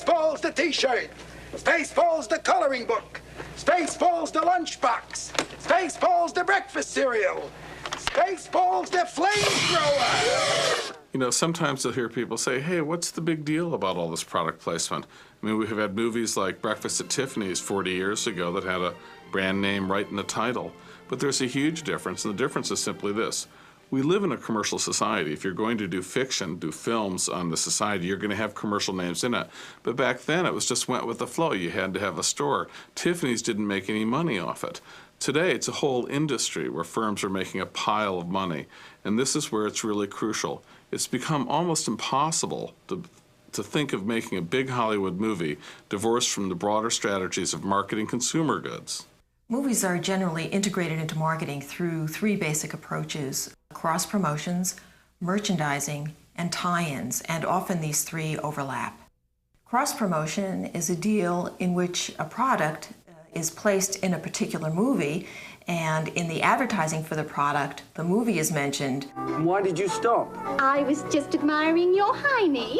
Spaceballs the T-shirt. Spaceballs the coloring book. Spaceballs the lunchbox. Spaceballs the breakfast cereal. Spaceballs the flamethrower. You know, sometimes you'll hear people say, hey, what's the big deal about all this product placement? I mean, we have had movies like Breakfast at Tiffany's 40 years ago that had a brand name right in the title. But there's a huge difference, and the difference is simply this. We live in a commercial society. If you're going to do fiction, do films on the society, you're going to have commercial names in it. But back then, it was just went with the flow. You had to have a store. Tiffany's didn't make any money off it. Today, it's a whole industry where firms are making a pile of money. And this is where it's really crucial. It's become almost impossible to think of making a big Hollywood movie divorced from the broader strategies of marketing consumer goods. Movies are generally integrated into marketing through three basic approaches: cross-promotions, merchandising, and tie-ins, and often these three overlap. Cross-promotion is a deal in which a product is placed in a particular movie, and in the advertising for the product, the movie is mentioned. Why did you stop? I was just admiring your hiney.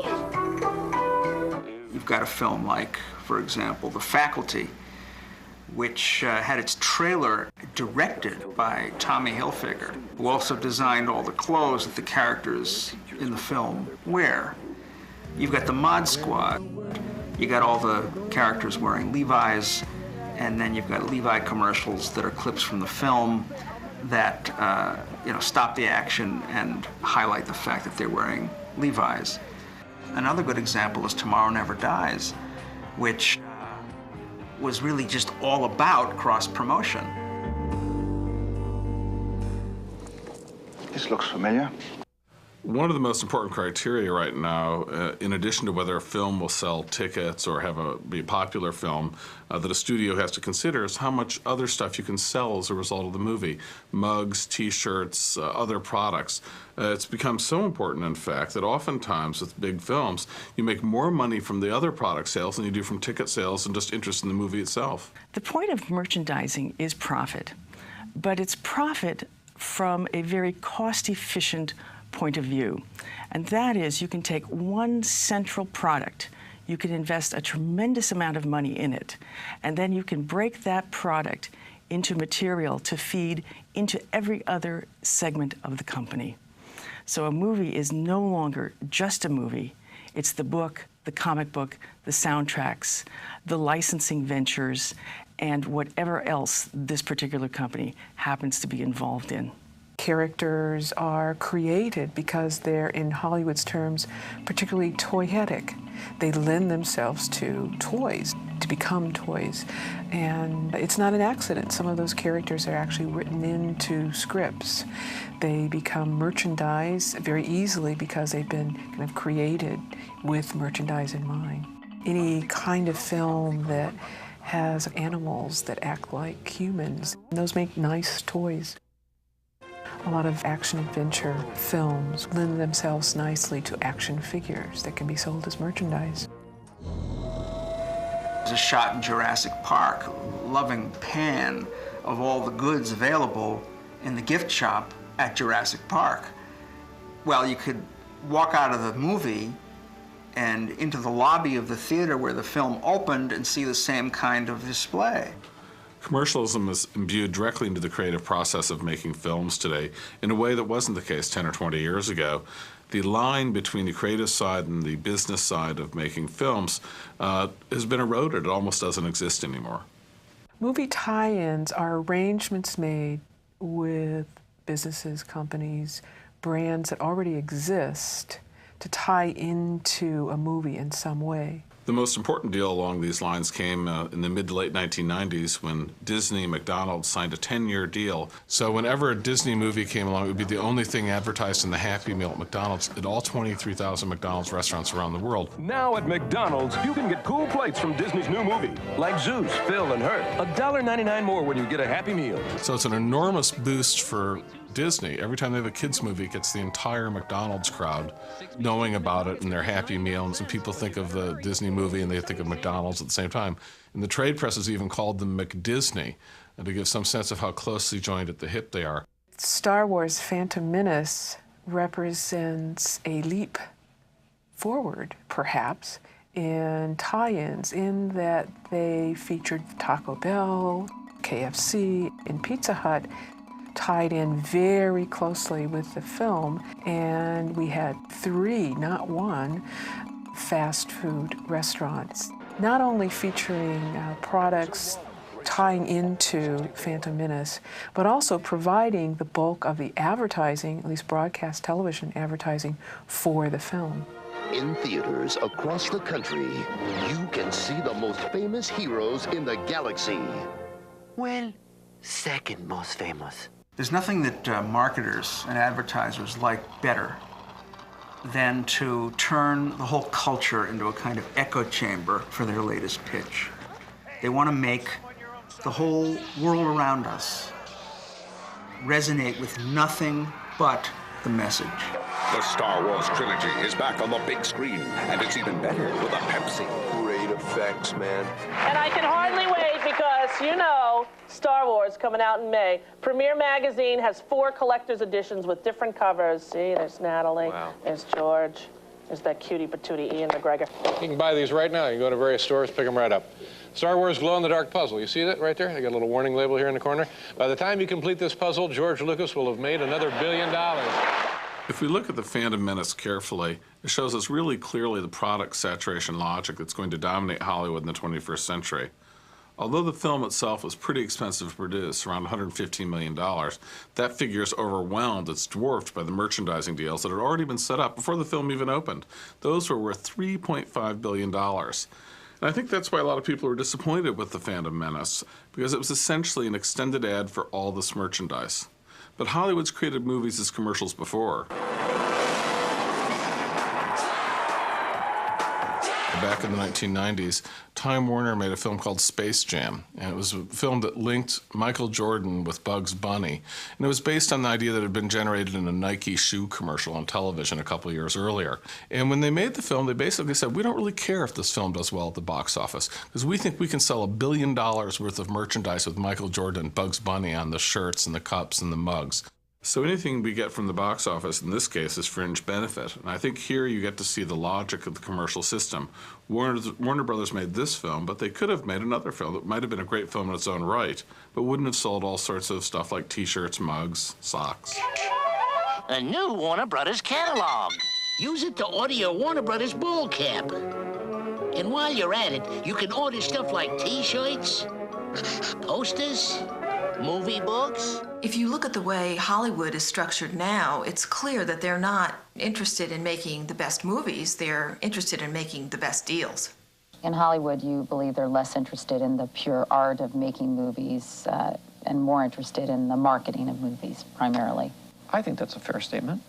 You've got a film like, for example, The Faculty, which had its trailer directed by Tommy Hilfiger, who also designed all the clothes that the characters in the film wear. You've got the Mod Squad. You got all the characters wearing Levi's, and then you've got Levi commercials that are clips from the film that stop the action and highlight the fact that they're wearing Levi's. Another good example is Tomorrow Never Dies, which was really just all about cross-promotion. This looks familiar. One of the most important criteria right now, in addition to whether a film will sell tickets or be a popular film, that a studio has to consider is how much other stuff you can sell as a result of the movie. Mugs, T-shirts, other products. It's become so important, in fact, that oftentimes with big films, you make more money from the other product sales than you do from ticket sales and just interest in the movie itself. The point of merchandising is profit, but it's profit from a very cost-efficient point of view. And that is, you can take one central product, you can invest a tremendous amount of money in it, and then you can break that product into material to feed into every other segment of the company. So a movie is no longer just a movie. It's the book, the comic book, the soundtracks, the licensing ventures, and whatever else this particular company happens to be involved in. Characters are created because they're, in Hollywood's terms, particularly toyetic. They lend themselves to toys, to become toys. And it's not an accident. Some of those characters are actually written into scripts. They become merchandise very easily because they've been kind of created with merchandise in mind. Any kind of film that has animals that act like humans, those make nice toys. A lot of action-adventure films lend themselves nicely to action figures that can be sold as merchandise. There's a shot in Jurassic Park, loving pan of all the goods available in the gift shop at Jurassic Park. Well, you could walk out of the movie and into the lobby of the theater where the film opened and see the same kind of display. Commercialism is imbued directly into the creative process of making films today in a way that wasn't the case 10 or 20 years ago. The line between the creative side and the business side of making films has been eroded. It almost doesn't exist anymore. Movie tie-ins are arrangements made with businesses, companies, brands that already exist to tie into a movie in some way. The most important deal along these lines came in the mid to late 1990s when Disney and McDonald's signed a 10-year deal. So whenever a Disney movie came along, it would be the only thing advertised in the Happy Meal at McDonald's at all 23,000 McDonald's restaurants around the world. Now at McDonald's, you can get cool plates from Disney's new movie, like Zeus, Phil, and Her. $1.99 more when you get a Happy Meal. So it's an enormous boost for Disney. Every time they have a kids movie, it gets the entire McDonald's crowd knowing about it and their Happy Meals, and people think of the Disney movie and they think of McDonald's at the same time. And the trade press has even called them McDisney, to give some sense of how closely joined at the hip they are. Star Wars Phantom Menace represents a leap forward, perhaps, in tie-ins in that they featured Taco Bell, KFC, and Pizza Hut tied in very closely with the film, and we had 3, not 1, fast food restaurants, not only featuring products tying into Phantom Menace, but also providing the bulk of the advertising, at least broadcast television advertising, for the film. In theaters across the country, you can see the most famous heroes in the galaxy. Well, second most famous. There's nothing that marketers and advertisers like better than to turn the whole culture into a kind of echo chamber for their latest pitch. They want to make the whole world around us resonate with nothing but the message. The Star Wars trilogy is back on the big screen, and it's even better with a Pepsi. Great effects, man. And I can hardly wait because, you know, Star Wars coming out in May. Premiere Magazine has 4 collector's editions with different covers. See, there's Natalie, wow. There's George, there's that cutie patootie Ian McGregor. You can buy these right now. You can go to various stores, pick them right up. Star Wars glow-in-the-dark puzzle. You see that right there? They got a little warning label here in the corner. By the time you complete this puzzle, George Lucas will have made another $1 billion. If we look at the Phantom Menace carefully, it shows us really clearly the product saturation logic that's going to dominate Hollywood in the 21st century. Although the film itself was pretty expensive to produce, around $115 million, that figure is overwhelmed. It's dwarfed by the merchandising deals that had already been set up before the film even opened. Those were worth $3.5 billion. And I think that's why a lot of people were disappointed with the Phantom Menace, because it was essentially an extended ad for all this merchandise. But Hollywood's created movies as commercials before. Back in the 1990s, Time Warner made a film called Space Jam, and it was a film that linked Michael Jordan with Bugs Bunny, and it was based on the idea that had been generated in a Nike shoe commercial on television a couple years earlier. And when they made the film, they basically said, we don't really care if this film does well at the box office, because we think we can sell $1 billion worth of merchandise with Michael Jordan and Bugs Bunny on the shirts and the cups and the mugs. So anything we get from the box office, in this case, is fringe benefit. And I think here you get to see the logic of the commercial system. Warner Brothers made this film, but they could have made another film that might have been a great film in its own right, but wouldn't have sold all sorts of stuff like T-shirts, mugs, socks. A new Warner Brothers catalog. Use it to order your Warner Brothers ball cap. And while you're at it, you can order stuff like T-shirts, posters, movie books. If you look at the way Hollywood is structured now, it's clear that they're not interested in making the best movies, they're interested in making the best deals. In Hollywood, you believe they're less interested in the pure art of making movies and more interested in the marketing of movies, primarily. I think that's a fair statement.